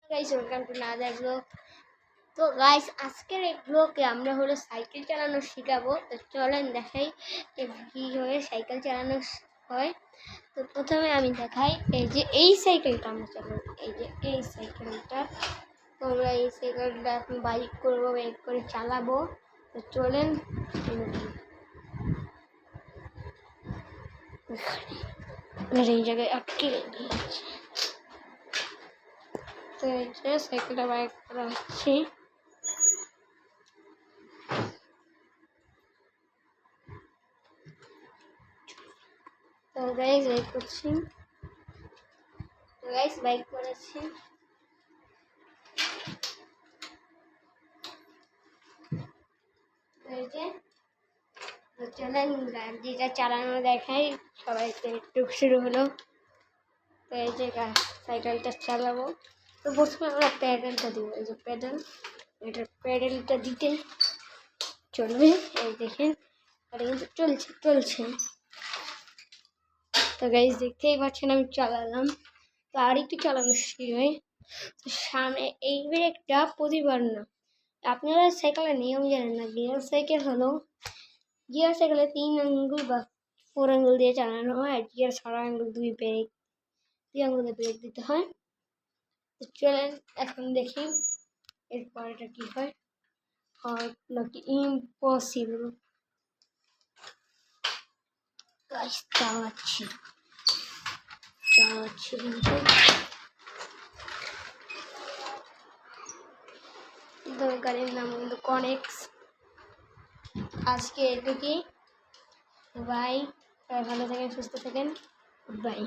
Guys welcome to another blog. তো guys আজকের এই ব্লগে আমরা হলো সাইকেল চালানো শেখাবো। তো চলেন দেখাই কীভাবে সাইকেল চালানো হয়। তো প্রথমে আমি দেখাই এই সাইকেলটা আমরা চালাবো, এই সাইকেলটা। তো আমরা এই সাইকেলটা এখন বাইক করবো, বাইক করে চালাবো। তো চলেন এই জায়গায় আটকে গিয়েছে। তো এই যে সাইকেলটা বাইক করা হচ্ছে। তো গাইস বাইক করছি, বাইক করেছি। চলেন যেটা চালানো দেখাই সবাইকে। একটু শুরু হলো। তো এই যে সাইকেলটা চালাবো। তো প্রথমে আমরা প্যাডেলটা দিব, এই যে প্যাডেল, এটা প্যাডেলটা দিতে চলবে। এই দেখেন এটা কিন্তু চলছে। তো গাইস দেখতেই পাচ্ছেন আমি চালালাম। তো আর একটু চালানো শিখবে। তো সামনে এই ব্রেকটা প্রতিবার না, আপনারা সাইকেলের নিয়ম জানেন না। গিয়ার সাইকেল হলো, গিয়ার সাইকেলে 3 আঙ্গুল বা 4 আঙ্গুল দিয়ে চালানো হয়, আর গিয়ার 6 আঙ্গুল 2 আঙ্গুলে ব্রেক দিতে হয়। তো চলেন এখন দেখি এরপর এটা কি হয়, হার্ড নাকি ইম্পসিবল। গাইস চালাচ্ছি কিন্তু গাড়ির নাম কিন্তু কনেক্স। আজকে এটুকুই, বাই। ভালো থাকেন, সুস্থ থাকেন, বাই।